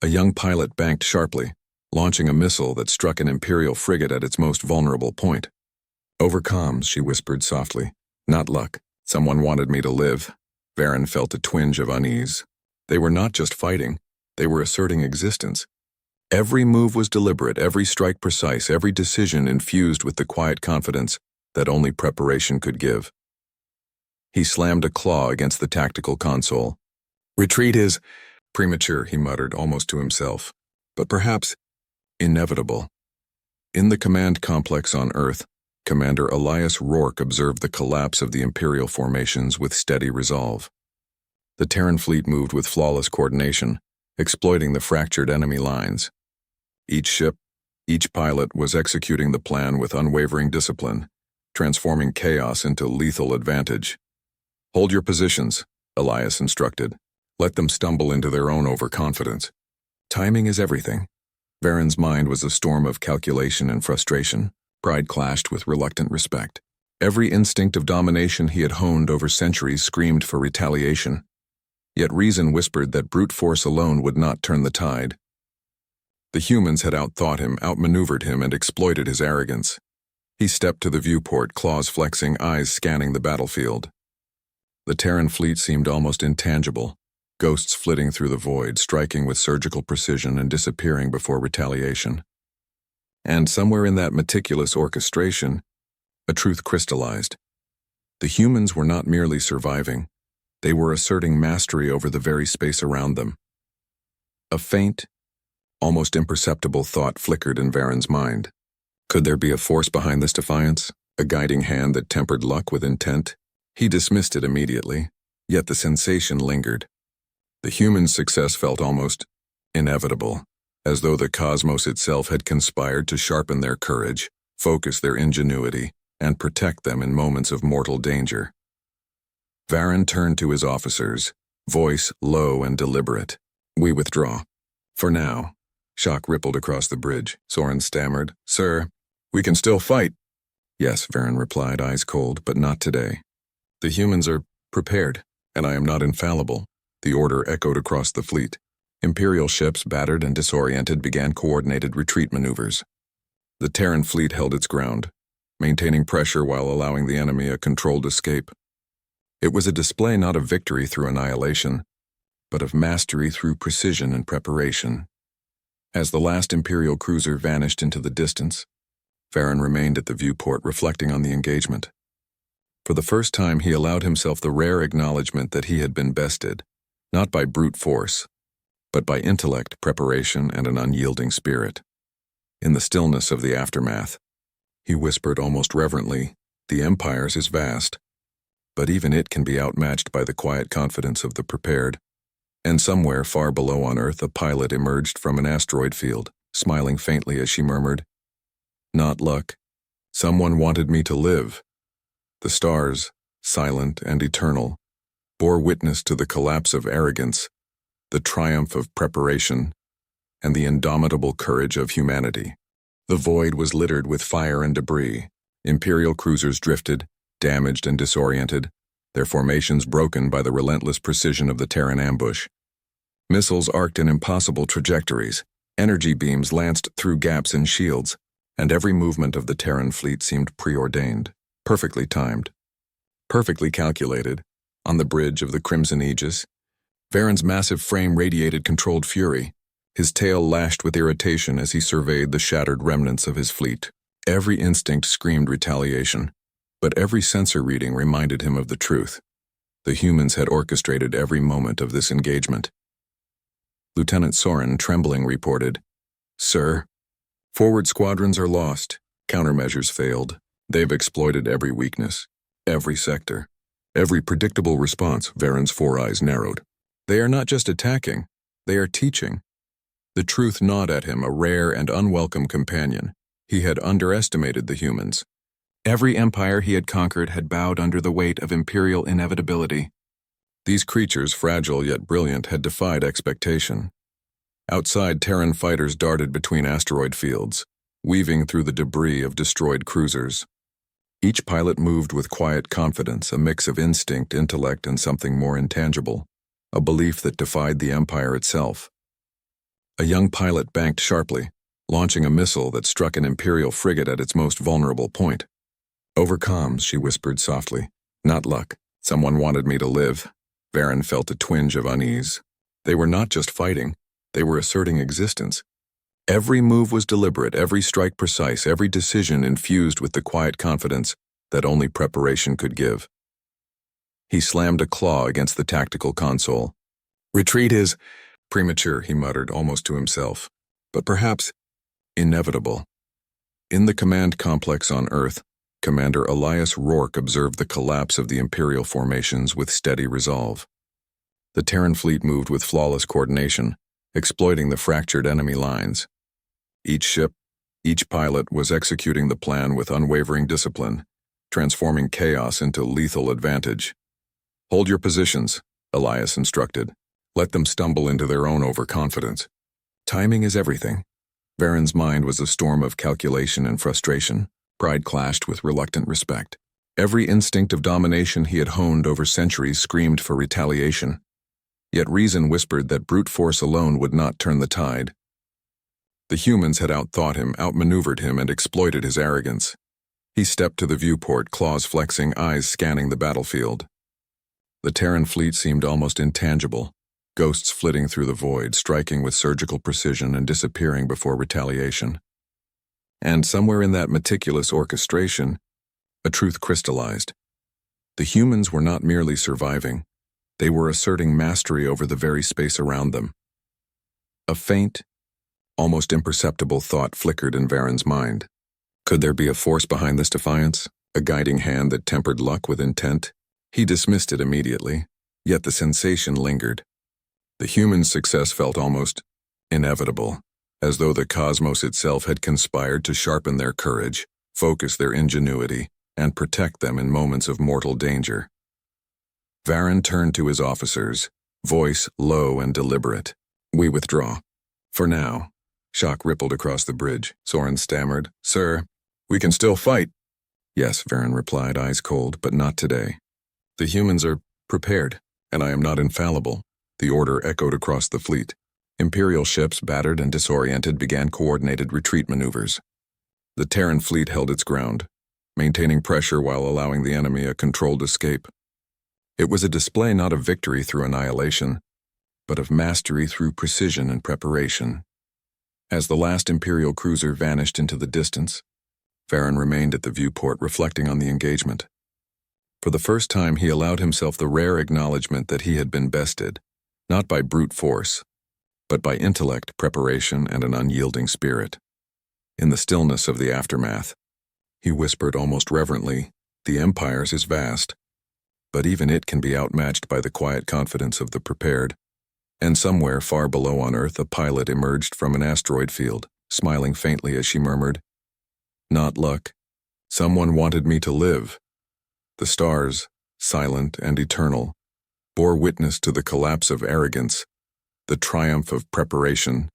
A young pilot banked sharply, launching a missile that struck an Imperial frigate at its most vulnerable point. "Over comms," she whispered softly. "Not luck. Someone wanted me to live." Varron felt a twinge of unease. They were not just fighting, they were asserting existence. Every move was deliberate, every strike precise, every decision infused with the quiet confidence that only preparation could give. He slammed a claw against the tactical console. "Retreat is premature," he muttered, almost to himself, but perhaps inevitable. In the command complex on Earth, Commander Elias Rourke observed the collapse of the Imperial formations with steady resolve. The Terran fleet moved with flawless coordination, exploiting the fractured enemy lines. Each ship, each pilot was executing the plan with unwavering discipline, transforming chaos into lethal advantage. "Hold your positions," Elias instructed. "Let them stumble into their own overconfidence. Timing is everything." Varron's mind was a storm of calculation and frustration. Pride clashed with reluctant respect. Every instinct of domination he had honed over centuries screamed for retaliation. Yet reason whispered that brute force alone would not turn the tide. The humans had outthought him, outmaneuvered him, and exploited his arrogance. He stepped to the viewport, claws flexing, eyes scanning the battlefield. The Terran fleet seemed almost intangible, ghosts flitting through the void, striking with surgical precision and disappearing before retaliation. And somewhere in that meticulous orchestration, a truth crystallized. The humans were not merely surviving, they were asserting mastery over the very space around them. A faint, almost imperceptible thought flickered in Varron's mind. Could there be a force behind this defiance? A guiding hand that tempered luck with intent? He dismissed it immediately, yet the sensation lingered. The humans' success felt almost inevitable, as though the cosmos itself had conspired to sharpen their courage, focus their ingenuity, and protect them in moments of mortal danger. Varron turned to his officers, voice low and deliberate. "We withdraw. For now." Shock rippled across the bridge. Soren stammered, "Sir, we can still fight." "Yes," Varron replied, eyes cold, "but not today. The humans are prepared, and I am not infallible." The order echoed across the fleet. Imperial ships, battered and disoriented, began coordinated retreat maneuvers. The Terran fleet held its ground, maintaining pressure while allowing the enemy a controlled escape. It was a display not of victory through annihilation, but of mastery through precision and preparation. As the last Imperial cruiser vanished into the distance, Varron remained at the viewport, reflecting on the engagement. For the first time, he allowed himself the rare acknowledgement that he had been bested, not by brute force, but by intellect, preparation, and an unyielding spirit. In the stillness of the aftermath, he whispered almost reverently, "The Empire's is vast, but even it can be outmatched by the quiet confidence of the prepared." And somewhere far below on Earth, a pilot emerged from an asteroid field, smiling faintly as she murmured, "Not luck. Someone wanted me to live." The stars, silent and eternal, bore witness to the collapse of arrogance, the triumph of preparation, and the indomitable courage of humanity. The void was littered with fire and debris. Imperial cruisers drifted, damaged and disoriented, their formations broken by the relentless precision of the Terran ambush. Missiles arced in impossible trajectories, energy beams lanced through gaps in shields, and every movement of the Terran fleet seemed preordained, perfectly timed, perfectly calculated. On the bridge of the Crimson Aegis, Varron's massive frame radiated controlled fury. His tail lashed with irritation as he surveyed the shattered remnants of his fleet. Every instinct screamed retaliation, but every sensor reading reminded him of the truth. The humans had orchestrated every moment of this engagement. Lieutenant Soren, trembling, reported, "Sir, forward squadrons are lost. Countermeasures failed. They've exploited every weakness, every sector, every predictable response." Varron's four eyes narrowed. "They are not just attacking, they are teaching." The truth gnawed at him, a rare and unwelcome companion. He had underestimated the humans. Every empire he had conquered had bowed under the weight of imperial inevitability. These creatures, fragile yet brilliant, had defied expectation. Outside, Terran fighters darted between asteroid fields, weaving through the debris of destroyed cruisers. Each pilot moved with quiet confidence, a mix of instinct, intellect, and something more intangible, a belief that defied the Empire itself. A young pilot banked sharply, launching a missile that struck an Imperial frigate at its most vulnerable point. "Over comms," she whispered softly. "Not luck. Someone wanted me to live." Varron felt a twinge of unease. They were not just fighting, they were asserting existence. Every move was deliberate, every strike precise, every decision infused with the quiet confidence that only preparation could give. He slammed a claw against the tactical console. "Retreat is premature," he muttered, almost to himself, but perhaps inevitable. In the command complex on Earth, Commander Elias Rourke observed the collapse of the Imperial formations with steady resolve. The Terran fleet moved with flawless coordination, exploiting the fractured enemy lines. Each ship, each pilot was executing the plan with unwavering discipline, transforming chaos into lethal advantage. "Hold your positions," Elias instructed. "Let them stumble into their own overconfidence. Timing is everything." Varron's mind was a storm of calculation and frustration. Pride clashed with reluctant respect. Every instinct of domination he had honed over centuries screamed for retaliation. Yet reason whispered that brute force alone would not turn the tide. The humans had outthought him, outmaneuvered him, and exploited his arrogance. He stepped to the viewport, claws flexing, eyes scanning the battlefield. The Terran fleet seemed almost intangible, ghosts flitting through the void, striking with surgical precision and disappearing before retaliation. And somewhere in that meticulous orchestration, a truth crystallized. The humans were not merely surviving, they were asserting mastery over the very space around them. A faint, almost imperceptible thought flickered in Varron's mind. Could there be a force behind this defiance, a guiding hand that tempered luck with intent? He dismissed it immediately, yet the sensation lingered. The human success felt almost inevitable, as though the cosmos itself had conspired to sharpen their courage, focus their ingenuity, and protect them in moments of mortal danger. Varron turned to his officers, voice low and deliberate. "We withdraw. For now." Shock rippled across the bridge. Soren stammered, "Sir, we can still fight." "Yes," Varron replied, eyes cold, "but not today. The humans are prepared, and I am not infallible." The order echoed across the fleet. Imperial ships, battered and disoriented, began coordinated retreat maneuvers. The Terran fleet held its ground, maintaining pressure while allowing the enemy a controlled escape. It was a display not of victory through annihilation, but of mastery through precision and preparation. As the last Imperial cruiser vanished into the distance, Varron remained at the viewport, reflecting on the engagement. For the first time, he allowed himself the rare acknowledgement that he had been bested, not by brute force, but by intellect, preparation, and an unyielding spirit. In the stillness of the aftermath, he whispered almost reverently, "The Empire's is vast, but even it can be outmatched by the quiet confidence of the prepared." And somewhere far below on Earth, a pilot emerged from an asteroid field, smiling faintly as she murmured, "Not luck. Someone wanted me to live." The stars, silent and eternal, bore witness to the collapse of arrogance, the triumph of preparation,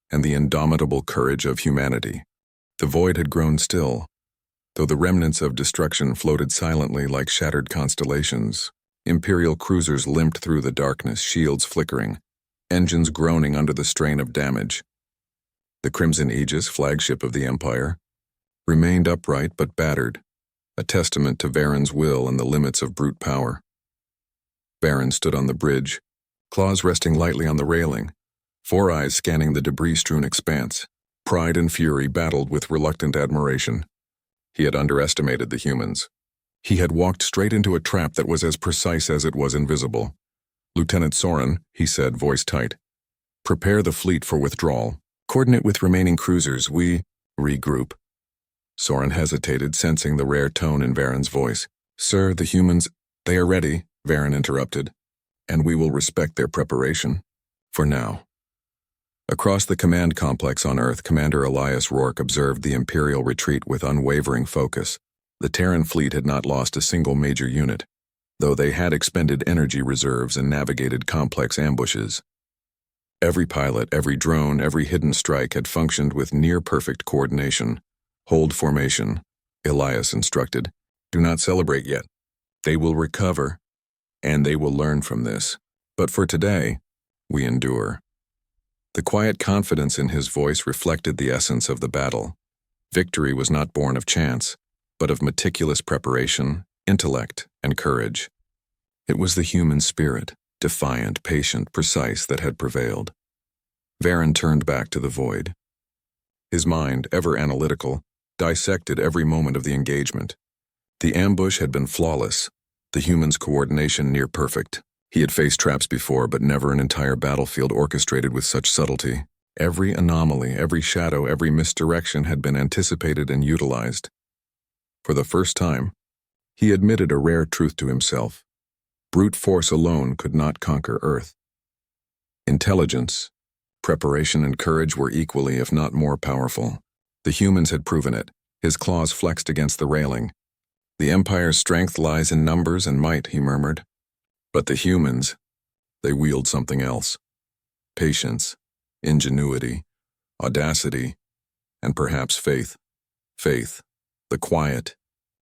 and the indomitable courage of humanity. The void had grown still, though the remnants of destruction floated silently like shattered constellations. Imperial cruisers limped through the darkness, shields flickering, engines groaning under the strain of damage. The Crimson Aegis, flagship of the Empire, remained upright but battered, a testament to Varron's will and the limits of brute power. Varron stood on the bridge, claws resting lightly on the railing, four eyes scanning the debris-strewn expanse. Pride and fury battled with reluctant admiration. He had underestimated the humans. He had walked straight into a trap that was as precise as it was invisible. "Lieutenant Soren," he said, voice tight, "prepare the fleet for withdrawal. Coordinate with remaining cruisers. We regroup." Soren hesitated, sensing the rare tone in Varron's voice. "Sir, the humans, they are ready," Varron interrupted, "and we will respect their preparation. For now." Across the command complex on Earth, Commander Elias Rourke observed the Imperial retreat with unwavering focus. The Terran fleet had not lost a single major unit, though they had expended energy reserves and navigated complex ambushes. Every pilot, every drone, every hidden strike had functioned with near-perfect coordination. Hold formation, Elias instructed. Do not celebrate yet. They will recover, and they will learn from this. But for today, we endure. The quiet confidence in his voice reflected the essence of the battle. Victory was not born of chance, but of meticulous preparation, intellect, and courage. It was the human spirit, defiant, patient, precise, that had prevailed. Varron turned back to the void. His mind, ever analytical, dissected every moment of the engagement. The ambush had been flawless, the humans' coordination near perfect. He had faced traps before, but never an entire battlefield orchestrated with such subtlety. Every anomaly, every shadow, every misdirection had been anticipated and utilized. For the first time, he admitted a rare truth to himself. Brute force alone could not conquer Earth. Intelligence, preparation, and courage were equally, if not more, powerful. The humans had proven it. His claws flexed against the railing. The Empire's strength lies in numbers and might, he murmured. But the humans, they wield something else. Patience, ingenuity, audacity, and perhaps faith. Faith, the quiet,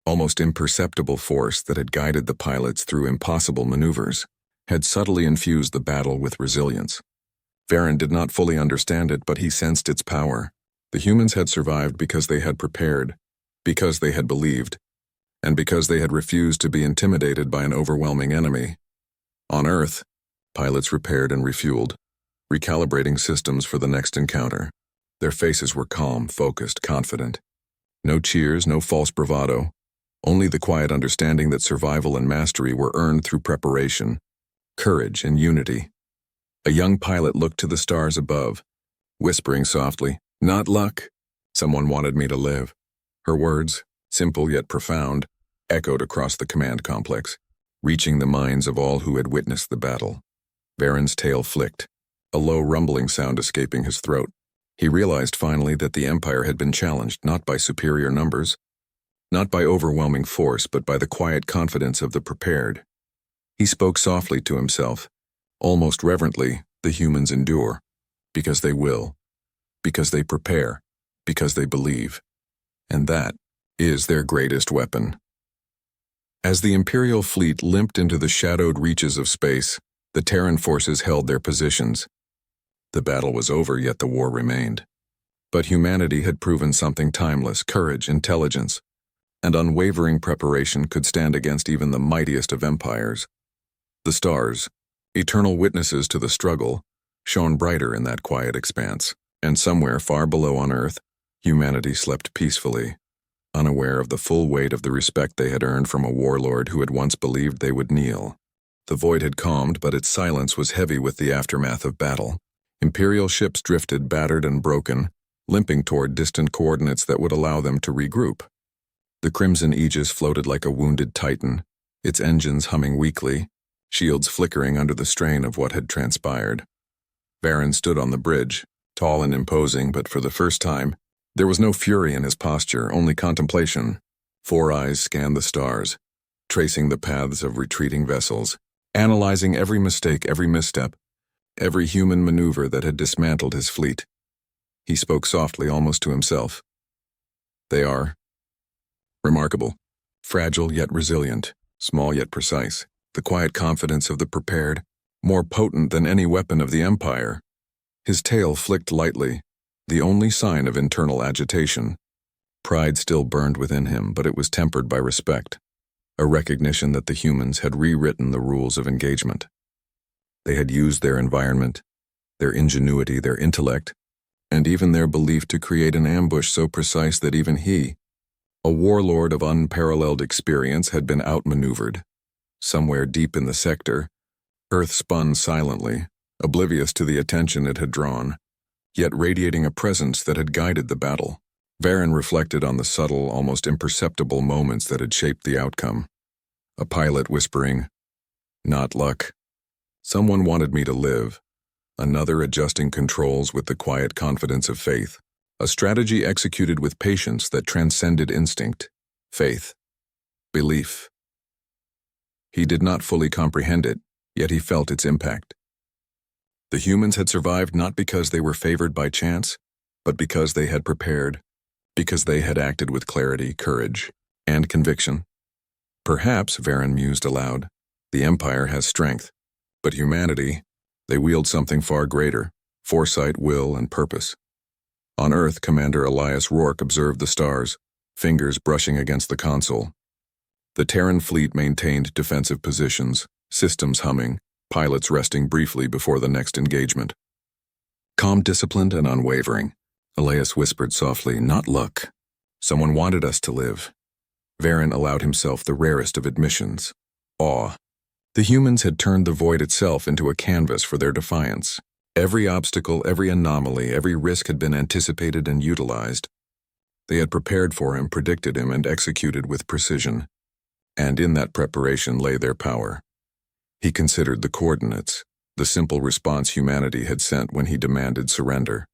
almost imperceptible force that had guided the pilots through impossible maneuvers, had subtly infused the battle with resilience. Varron did not fully understand it, but he sensed its power. The humans had survived because they had prepared, because they had believed, and because they had refused to be intimidated by an overwhelming enemy. On Earth, pilots repaired and refueled, recalibrating systems for the next encounter. Their faces were calm, focused, confident. No cheers, no false bravado, only the quiet understanding that survival and mastery were earned through preparation, courage, and unity. A young pilot looked to the stars above, whispering softly, "Not luck. Someone wanted me to live." Her words, simple yet profound, echoed across the command complex, reaching the minds of all who had witnessed the battle. Varron's tail flicked, a low rumbling sound escaping his throat. He realized finally that the Empire had been challenged not by superior numbers, not by overwhelming force, but by the quiet confidence of the prepared. He spoke softly to himself, almost reverently. The humans endure, because they will, because they prepare, because they believe. And that is their greatest weapon. As the Imperial fleet limped into the shadowed reaches of space, the Terran forces held their positions. The battle was over, yet the war remained. But humanity had proven something timeless: courage, intelligence, and unwavering preparation could stand against even the mightiest of empires. The stars, eternal witnesses to the struggle, shone brighter in that quiet expanse, and somewhere far below on Earth, humanity slept peacefully, unaware of the full weight of the respect they had earned from a warlord who had once believed they would kneel. The void had calmed, but its silence was heavy with the aftermath of battle. Imperial ships drifted, battered and broken, limping toward distant coordinates that would allow them to regroup. The Crimson Aegis floated like a wounded titan, its engines humming weakly, shields flickering under the strain of what had transpired. Varron stood on the bridge, tall and imposing, but for the first time, there was no fury in his posture, only contemplation. 4 eyes scanned the stars, tracing the paths of retreating vessels, analyzing every mistake, every misstep, every human maneuver that had dismantled his fleet. He spoke softly, almost to himself. They are remarkable, fragile yet resilient, small yet precise, the quiet confidence of the prepared, more potent than any weapon of the Empire. His tail flicked lightly, the only sign of internal agitation. Pride still burned within him, but it was tempered by respect, a recognition that the humans had rewritten the rules of engagement. They had used their environment, their ingenuity, their intellect, and even their belief to create an ambush so precise that even he, a warlord of unparalleled experience, had been outmaneuvered. Somewhere deep in the sector, Earth spun silently, oblivious to the attention it had drawn, yet radiating a presence that had guided the battle. Varron reflected on the subtle, almost imperceptible moments that had shaped the outcome. A pilot whispering, "Not luck. Someone wanted me to live." another adjusting controls with the quiet confidence of faith, a strategy executed with patience that transcended instinct, faith, belief. He did not fully comprehend it, yet he felt its impact. The humans had survived not because they were favored by chance, but because they had prepared, because they had acted with clarity, courage, and conviction. Perhaps, Varron mused aloud, the Empire has strength, but humanity, they wield something far greater, foresight, will, and purpose. On Earth, Commander Elias Rourke observed the stars, fingers brushing against the console. The Terran fleet maintained defensive positions, systems humming, pilots resting briefly before the next engagement. Calm, disciplined, and unwavering, Elias whispered softly, not luck. Someone wanted us to live. Varron allowed himself the rarest of admissions, awe. The humans had turned the void itself into a canvas for their defiance. Every obstacle, every anomaly, every risk had been anticipated and utilized. They had prepared for him, predicted him, and executed with precision. And in that preparation lay their power. He considered the coordinates, the simple response humanity had sent when he demanded surrender.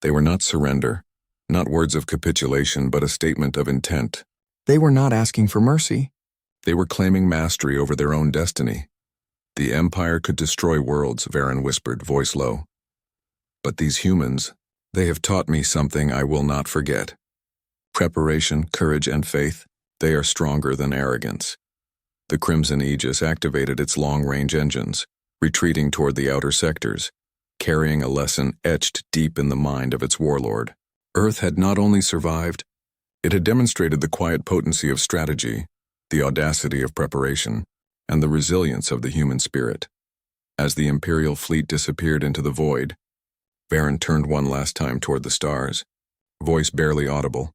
They were not surrender, not words of capitulation, but a statement of intent. They were not asking for mercy. They were claiming mastery over their own destiny. The Empire could destroy worlds, Varron whispered, voice low. But these humans, they have taught me something I will not forget. Preparation, courage, and faith, they are stronger than arrogance. The Crimson Aegis activated its long-range engines, retreating toward the outer sectors, carrying a lesson etched deep in the mind of its warlord. Earth had not only survived, it had demonstrated the quiet potency of strategy, the audacity of preparation, and the resilience of the human spirit. As the Imperial fleet disappeared into the void, Varron turned one last time toward the stars, voice barely audible.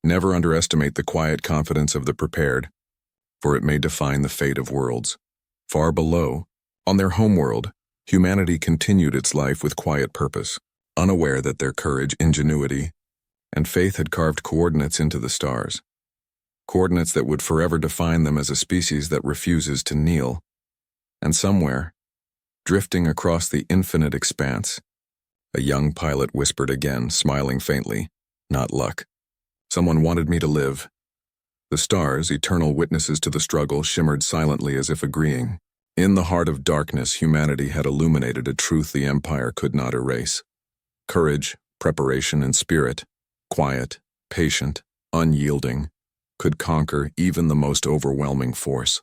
Never underestimate the quiet confidence of the prepared, for it may define the fate of worlds. Far below, on their homeworld, humanity continued its life with quiet purpose, unaware that their courage, ingenuity, and faith had carved coordinates into the stars. Coordinates that would forever define them as a species that refuses to kneel. And somewhere, drifting across the infinite expanse, a young pilot whispered again, smiling faintly, not luck. Someone wanted me to live. The stars, eternal witnesses to the struggle, shimmered silently as if agreeing. In the heart of darkness, humanity had illuminated a truth the Empire could not erase. Courage, preparation, and spirit, quiet, patient, unyielding, could conquer even the most overwhelming force.